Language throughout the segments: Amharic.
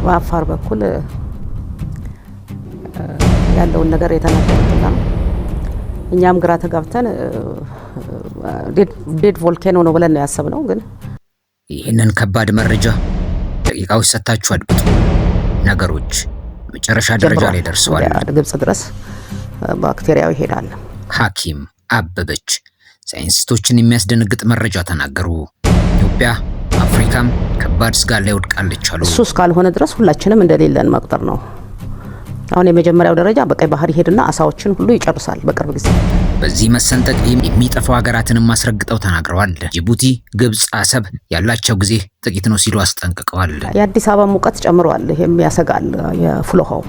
በአፋር በኩል ያለውን ነገር የተናገሩትና እኛም ግራ ተጋብተን ዴድ ቮልኬኖ ነው ብለን ነው ያሰብነው። ግን ይህንን ከባድ መረጃ ደቂቃዎች ሰጣችሁ አድምጡ። ነገሮች መጨረሻ ደረጃ ላይ ደርሰዋል። ግብጽ ድረስ ባክቴሪያው ይሄዳል። ሐኪም አበበች ሳይንቲስቶችን የሚያስደነግጥ መረጃ ተናገሩ። ኢትዮጵያ አፍሪካም ከባድ ስጋት ላይ ወድቃለች አሉ። እሱ እስካልሆነ ድረስ ሁላችንም እንደሌለን መቁጠር ነው። አሁን የመጀመሪያው ደረጃ በቀይ ባህር ይሄድና አሳዎችን ሁሉ ይጨርሳል በቅርብ ጊዜ። በዚህ መሰንጠቅ የሚጠፉ ሀገራትንም ማስረግጠው ተናግረዋል። ጅቡቲ፣ ግብጽ፣ አሰብ ያላቸው ጊዜ ጥቂት ነው ሲሉ አስጠንቅቀዋል። የአዲስ አበባ ሙቀት ጨምሯል። ይሄም ያሰጋል። የፍሎሃው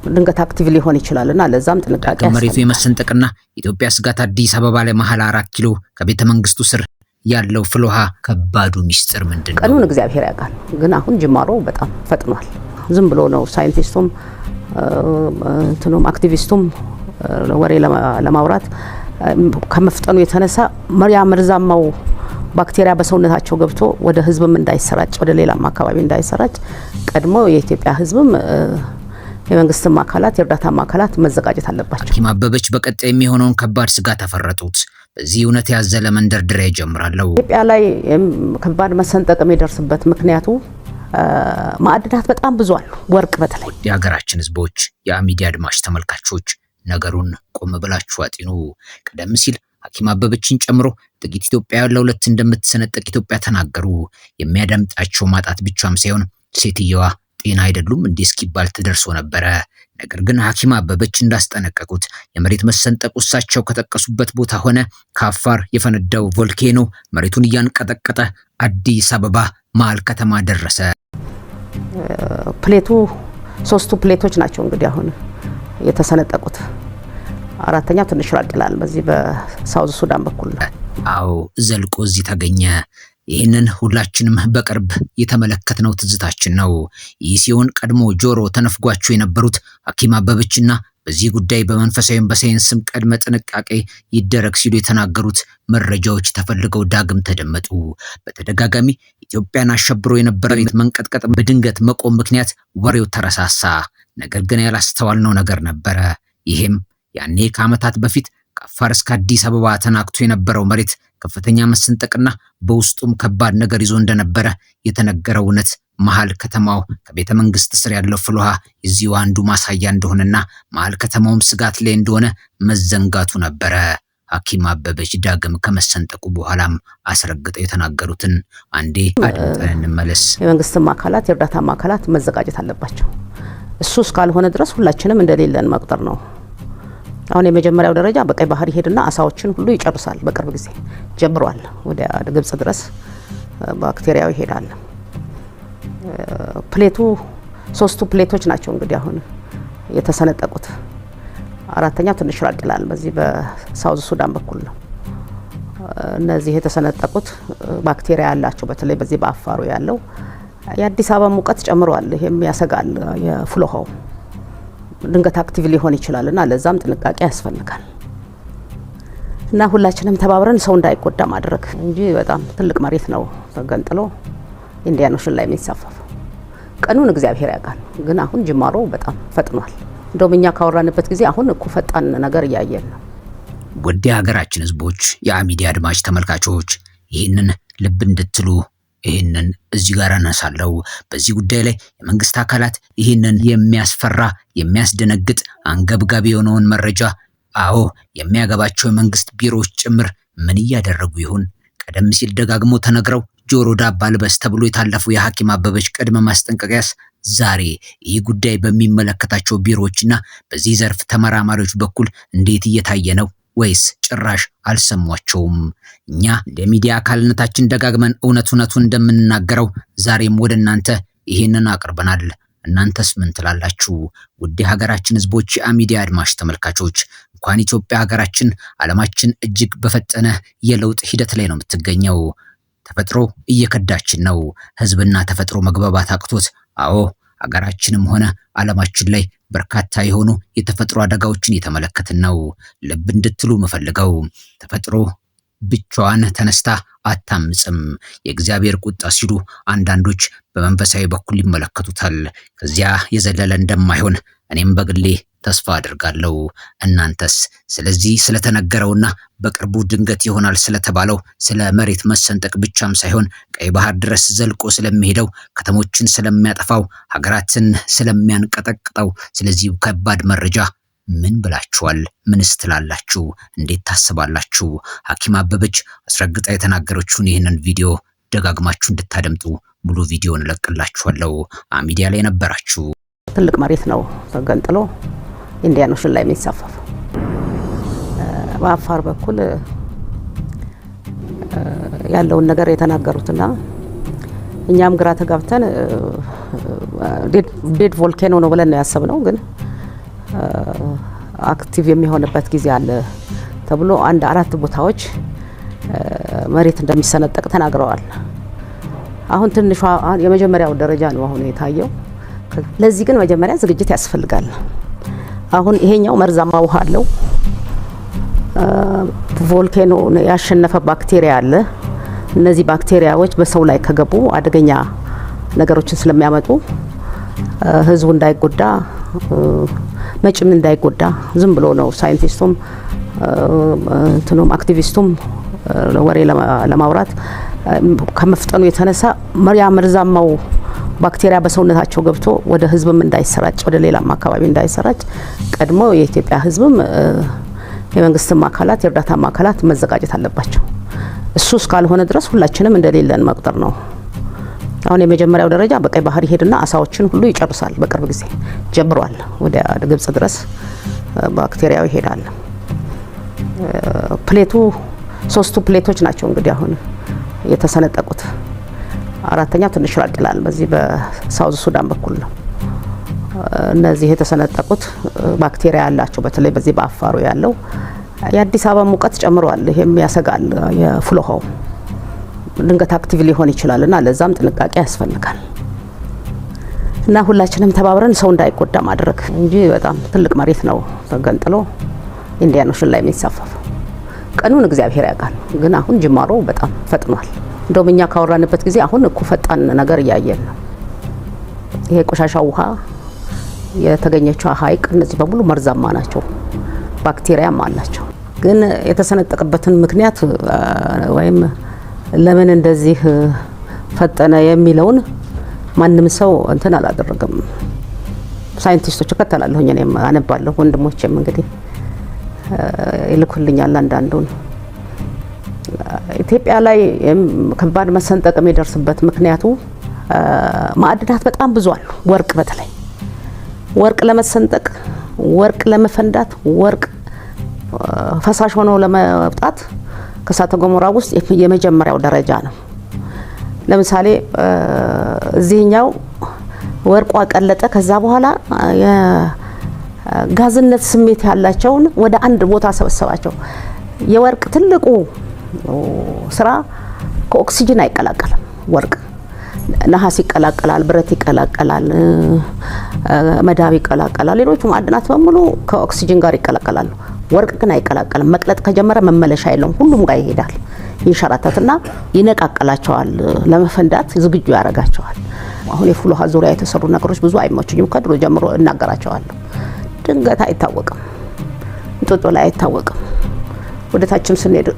ድንገት አክቲቭ ሊሆን ይችላልና ለዛም ጥንቃቄ ያስፈልጋል። መሬቱ የመሰንጠቅና ኢትዮጵያ ስጋት አዲስ አበባ ላይ መሀል 4 ኪሎ ከቤተ መንግስቱ ስር ያለው ፍሎሃ ከባዱ ሚስጥር ምንድነው? ቀኑን እግዚአብሔር ያውቃል። ግን አሁን ጅማሮ በጣም ፈጥኗል። ዝም ብሎ ነው ሳይንቲስቱም አክቲቪስቱም ወሬ ለማውራት ከመፍጠኑ የተነሳ ያ መርዛማው ባክቴሪያ በሰውነታቸው ገብቶ ወደ ህዝብም እንዳይሰራጭ ወደ ሌላም አካባቢ እንዳይሰራጭ ቀድሞ የኢትዮጵያ ህዝብም የመንግስትም አካላት የእርዳታም አካላት መዘጋጀት አለባቸው። ሐኪም አበበች በቀጣይ የሚሆነውን ከባድ ስጋት አፈረጡት። በዚህ እውነት ያዘለ መንደርደሪያ ይጀምራለሁ። ኢትዮጵያ ላይ ከባድ መሰንጠቅ የሚደርስበት ምክንያቱ ማዕድናት በጣም ብዙ አሉ። ወርቅ በተለይ የሀገራችን ህዝቦች፣ የአሚዲያ አድማጭ ተመልካቾች ነገሩን ቆም ብላችሁ አጢኑ። ቀደም ሲል ሐኪም አበበችን ጨምሮ ጥቂት ኢትዮጵያውያን ለሁለት እንደምትሰነጠቅ ኢትዮጵያ ተናገሩ። የሚያዳምጣቸው ማጣት ብቻም ሳይሆን ሴትየዋ ጤና አይደሉም እንዴ እስኪባል ተደርሶ ነበረ። ነገር ግን ሐኪም አበበች እንዳስጠነቀቁት የመሬት መሰንጠቅ እሳቸው ከጠቀሱበት ቦታ ሆነ ከአፋር የፈነዳው ቮልኬኖ መሬቱን እያንቀጠቀጠ አዲስ አበባ መሀል ከተማ ደረሰ። ፕሌቱ 3ቱ ፕሌቶች ናቸው እንግዲህ አሁን የተሰነጠቁት። አራተኛው ትንሽ ራቅ ይላል። በዚህ በሳውዝ ሱዳን በኩል ነው። አዎ ዘልቆ እዚህ ተገኘ። ይህንን ሁላችንም በቅርብ የተመለከትነው ትዝታችን ነው። ይህ ሲሆን ቀድሞ ጆሮ ተነፍጓቸው የነበሩት ሐኪም አበበችና በዚህ ጉዳይ በመንፈሳዊም በሳይንስም ቀድመ ጥንቃቄ ይደረግ ሲሉ የተናገሩት መረጃዎች ተፈልገው ዳግም ተደመጡ። በተደጋጋሚ ኢትዮጵያን አሸብሮ የነበረ መሬት መንቀጥቀጥ በድንገት መቆም ምክንያት ወሬው ተረሳሳ። ነገር ግን ያላስተዋልነው ነገር ነበረ። ይህም ያኔ ከዓመታት በፊት ከአፋር እስከ አዲስ አበባ ተናግቶ የነበረው መሬት ከፍተኛ መሰንጠቅና በውስጡም ከባድ ነገር ይዞ እንደነበረ የተነገረው እውነት መሀል ከተማው ከቤተ መንግስት ስር ያለው ፍሎሃ እዚሁ አንዱ ማሳያ እንደሆነና መሀል ከተማውም ስጋት ላይ እንደሆነ መዘንጋቱ ነበረ። ሐኪም አበበች ዳግም ከመሰንጠቁ በኋላም አስረግጠው የተናገሩትን አንዴ አድምጠን እንመለስ። የመንግስትም አካላት የእርዳታም አካላት መዘጋጀት አለባቸው። እሱ እስካልሆነ ድረስ ሁላችንም እንደሌለን መቁጠር ነው። አሁን የመጀመሪያው ደረጃ በቀይ ባህር ይሄድና አሳዎችን ሁሉ ይጨርሳል በቅርብ ጊዜ ጀምሯል። ወደ ግብጽ ድረስ ባክቴሪያው ይሄዳል። ፕሌቱ 3ቱ ፕሌቶች ናቸው እንግዲህ አሁን የተሰነጠቁት። አራተኛው ትንሽ ራቅ ይላል። በዚህ በሳውዝ ሱዳን በኩል ነው። እነዚህ የተሰነጠቁት ባክቴሪያ ያላቸው በተለይ በዚህ በአፋሩ ያለው የአዲስ አበባ ሙቀት ጨምሯል። ይሄም ያሰጋል። የፍሎሃው ድንገት አክቲቭ ሊሆን ይችላልና ለዛም ጥንቃቄ ያስፈልጋል። እና ሁላችንም ተባብረን ሰው እንዳይጎዳ ማድረግ እንጂ በጣም ትልቅ መሬት ነው ተገንጥሎ ኢንዲያን ኦሽን ላይ የሚሳፈፈው። ቀኑን እግዚአብሔር ያውቃል። ግን አሁን ጅማሮ በጣም ፈጥኗል። እንደውም እኛ ካወራንበት ጊዜ አሁን እኮ ፈጣን ነገር እያየን ነው። ውድ የሀገራችን ህዝቦች፣ የአሚዲያ አድማጭ ተመልካቾች ይህንን ልብ እንድትሉ ይህንን እዚህ ጋር አነሳለሁ። በዚህ ጉዳይ ላይ የመንግስት አካላት ይህንን የሚያስፈራ የሚያስደነግጥ አንገብጋቢ የሆነውን መረጃ አዎ የሚያገባቸው የመንግስት ቢሮዎች ጭምር ምን እያደረጉ ይሆን? ቀደም ሲል ደጋግሞ ተነግረው ጆሮ ዳባ ልበስ ተብሎ የታለፉ የሐኪም አበበች ቅድመ ማስጠንቀቂያስ ዛሬ ይህ ጉዳይ በሚመለከታቸው ቢሮዎችና በዚህ ዘርፍ ተመራማሪዎች በኩል እንዴት እየታየ ነው? ወይስ ጭራሽ አልሰሟቸውም? እኛ እንደ ሚዲያ አካልነታችን ደጋግመን እውነቱን እንደምንናገረው ዛሬም ወደ እናንተ ይህንን አቅርበናል። እናንተስ ምን ትላላችሁ? ውድ ሀገራችን ህዝቦች፣ የአሚዲያ አድማጭ ተመልካቾች፣ እንኳን ኢትዮጵያ ሀገራችን ዓለማችን እጅግ በፈጠነ የለውጥ ሂደት ላይ ነው የምትገኘው። ተፈጥሮ እየከዳችን ነው። ህዝብና ተፈጥሮ መግባባት አቅቶት አዎ ሀገራችንም ሆነ ዓለማችን ላይ በርካታ የሆኑ የተፈጥሮ አደጋዎችን እየተመለከትን ነው። ልብ እንድትሉ መፈልገው ተፈጥሮ ብቻዋን ተነስታ አታምጽም። የእግዚአብሔር ቁጣ ሲሉ አንዳንዶች በመንፈሳዊ በኩል ይመለከቱታል። ከዚያ የዘለለ እንደማይሆን እኔም በግሌ ተስፋ አድርጋለሁ። እናንተስ? ስለዚህ ስለተነገረውና በቅርቡ ድንገት ይሆናል ስለተባለው ስለ መሬት መሰንጠቅ ብቻም ሳይሆን ቀይ ባህር ድረስ ዘልቆ ስለሚሄደው፣ ከተሞችን ስለሚያጠፋው፣ ሀገራትን ስለሚያንቀጠቅጠው ስለዚህ ከባድ መረጃ ምን ብላችኋል? ምንስ ትላላችሁ? እንዴት ታስባላችሁ? ሐኪም አበበች አስረግጣ የተናገረችውን ይህንን ቪዲዮ ደጋግማችሁ እንድታደምጡ ሙሉ ቪዲዮን እለቅላችኋለሁ። ሚዲያ ላይ ነበራችሁ። ትልቅ መሬት ነው ተገንጥሎ ኢንዲያን ኦሽን ላይ የሚሳፈፈው። በአፋር በኩል ያለውን ነገር የተናገሩትና እኛም ግራ ተጋብተን ዴድ ቮልኬኖ ነው ብለን ነው ያሰብነው። ግን አክቲቭ የሚሆንበት ጊዜ አለ ተብሎ አንድ 4 ቦታዎች መሬት እንደሚሰነጠቅ ተናግረዋል። አሁን ትንሿ የመጀመሪያው ደረጃ ነው አሁን የታየው። ለዚህ ግን መጀመሪያ ዝግጅት ያስፈልጋል። አሁን ይሄኛው መርዛማ ውሃ አለው። ቮልኬኖ ያሸነፈ ባክቴሪያ አለ። እነዚህ ባክቴሪያዎች በሰው ላይ ከገቡ አደገኛ ነገሮችን ስለሚያመጡ ህዝቡ እንዳይጎዳ፣ መጭም እንዳይጎዳ ዝም ብሎ ነው ሳይንቲስቱም እንትኑም አክቲቪስቱም ወሬ ለማውራት ከመፍጠኑ የተነሳ ያ መርዛማው ባክቴሪያ በሰውነታቸው ገብቶ ወደ ህዝብም እንዳይሰራጭ፣ ወደ ሌላም አካባቢ እንዳይሰራጭ ቀድሞ የኢትዮጵያ ህዝብም የመንግስትም አካላት የእርዳታም አካላት መዘጋጀት አለባቸው። እሱ እስካልሆነ ድረስ ሁላችንም እንደሌለን መቁጠር ነው። አሁን የመጀመሪያው ደረጃ በቀይ ባህር ይሄድና አሳዎችን ሁሉ ይጨርሳል። በቅርብ ጊዜ ጀምሯል። ወደ ግብጽ ድረስ ባክቴሪያው ይሄዳል። ፕሌቱ 3ቱ ፕሌቶች ናቸው እንግዲህ አሁን የተሰነጠቁት። አራተኛው ትንሽ ራቅ ይላል። በዚህ በሳውዝ ሱዳን በኩል ነው። እነዚህ የተሰነጠቁት ባክቴሪያ ያላቸው በተለይ በዚህ በአፋሩ ያለው የአዲስ አበባ ሙቀት ጨምሯል። ይሄም ያሰጋል። የፍሎሃው ድንገት አክቲቭ ሊሆን ይችላልና ለዛም ጥንቃቄ ያስፈልጋል። እና ሁላችንም ተባብረን ሰው እንዳይጎዳ ማድረግ እንጂ በጣም ትልቅ መሬት ነው ተገንጥሎ ኢንዲያን ኦሽን ላይ የሚሳፈፈው። ቀኑን እግዚአብሔር ያውቃል። ግን አሁን ጅማሮ በጣም ፈጥኗል። እንደውም እኛ ካወራንበት ጊዜ አሁን እኮ ፈጣን ነገር እያየን ነው። ይሄ ቆሻሻ ውሃ የተገኘችው ሀይቅ እነዚህ በሙሉ መርዛማ ናቸው፣ ባክቴሪያም አላቸው። ግን የተሰነጠቀበትን ምክንያት ወይም ለምን እንደዚህ ፈጠነ የሚለውን ማንም ሰው እንትን አላደረገም። ሳይንቲስቶች እከተላለሁኝ፣ እኔም አነባለሁ፣ ወንድሞቼም እንግዲህ ይልኩልኛል አንዳንዱን። ኢትዮጵያ ላይ ከባድ መሰንጠቅ የሚደርስበት ምክንያቱ ማዕድናት በጣም ብዙ አሉ። ወርቅ በተለይ ወርቅ ለመሰንጠቅ፣ ወርቅ ለመፈንዳት፣ ወርቅ ፈሳሽ ሆኖ ለመውጣት ከእሳተ ገሞራ ውስጥ የመጀመሪያው ደረጃ ነው። ለምሳሌ እዚህኛው ወርቋ ቀለጠ። ከዛ በኋላ የጋዝነት ስሜት ያላቸውን ወደ አንድ ቦታ ሰበሰባቸው። የወርቅ ትልቁ ስራ ከኦክሲጅን አይቀላቀልም። ወርቅ ነሐስ ይቀላቀላል፣ ብረት ይቀላቀላል፣ መዳብ ይቀላቀላል። ሌሎቹ ማዕድናት በሙሉ ከኦክሲጅን ጋር ይቀላቀላሉ። ወርቅ ግን አይቀላቀልም። መቅለጥ ከጀመረ መመለሻ የለውም። ሁሉም ጋር ይሄዳል፣ ይንሸራተትና ይነቃቀላቸዋል። ለመፈንዳት ዝግጁ ያደርጋቸዋል። አሁን የፍሎሃ ዙሪያ የተሰሩ ነገሮች ብዙ አይመቹኝም። ከድሮ ጀምሮ እናገራቸዋለሁ። ድንገት አይታወቅም፣ እንጦጦ ላይ አይታወቅም፣ ወደ ታችም ስንሄድ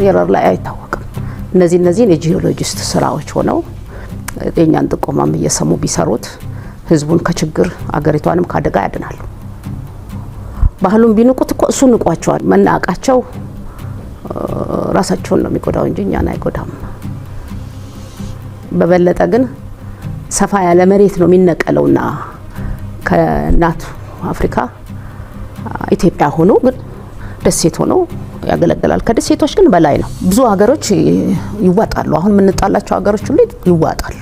የረር ላይ አይታወቅም። እነዚህን የጂኦሎጂስት ስራዎች ሆነው የኛን ጥቆማም እየሰሙ ቢሰሩት ህዝቡን ከችግር አገሪቷንም ከአደጋ ያድናሉ። ባህሉን ቢንቁት እኮ እሱ ንቋቸዋል። መናቃቸው ራሳቸውን ነው የሚጎዳው እንጂ እኛን አይጎዳም። በበለጠ ግን ሰፋ ያለ መሬት ነው የሚነቀለውና ከናቱ አፍሪካ ኢትዮጵያ ሆኖ ግን ደሴት ሆኖ ያገለግላል። ከደሴቶች ግን በላይ ነው። ብዙ ሀገሮች ይዋጣሉ። አሁን የምንጣላቸው ሀገሮች ሁሉ ይዋጣሉ።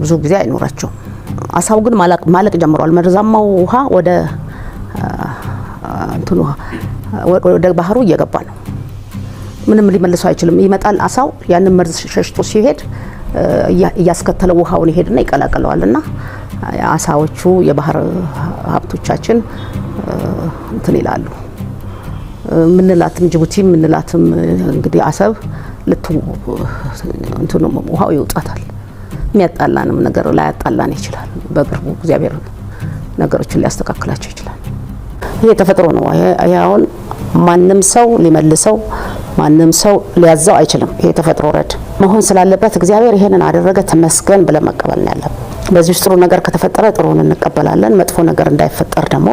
ብዙ ጊዜ አይኖራቸውም። አሳው ግን ማለቅ ጀምሯል። መርዛማው ውሃ ወደ ባህሩ እየገባ ነው። ምንም ሊመልሰው አይችልም። ይመጣል አሳው ያንን መርዝ ሸሽቶ ሲሄድ እያስከተለ ውሃውን ይሄድና ይቀላቅለዋልና አሳዎቹ የባህር ሀብቶቻችን እንትን ይላሉ፣ ምንላትም ጅቡቲ ምንላትም እንግዲህ አሰብ እንትኑ ውሃው ይውጣታል። የሚያጣላንም ነገር ላይ ያጣላን ይችላል። በቅርቡ እግዚአብሔር ነገሮችን ሊያስተካክላቸው ይችላል። ይሄ ተፈጥሮ ነው። ይሄ አሁን ማንም ሰው ሊመልሰው ማንም ሰው ሊያዛው አይችልም። ይሄ ተፈጥሮ ረድ መሆን ስላለበት እግዚአብሔር ይሄንን አደረገ ተመስገን ብለን መቀበል ነው ያለብን። በዚህ ውስጥ ጥሩ ነገር ከተፈጠረ ጥሩን እንቀበላለን። መጥፎ ነገር እንዳይፈጠር ደግሞ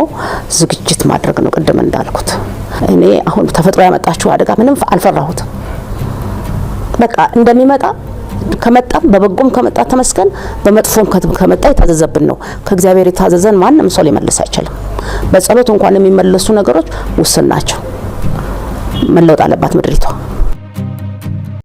ዝግጅት ማድረግ ነው። ቅድም እንዳልኩት እኔ አሁን ተፈጥሮ ያመጣችው አደጋ ምንም አልፈራሁትም። በቃ እንደሚመጣ ከመጣም በበጎም ከመጣ ተመስገን፣ በመጥፎም ከመጣ የታዘዘብን ነው። ከእግዚአብሔር የታዘዘን ማንም ሰው ሊመልስ አይችልም። በጸሎት እንኳን የሚመለሱ ነገሮች ውስን ናቸው። መለወጥ አለባት ምድሪቷ።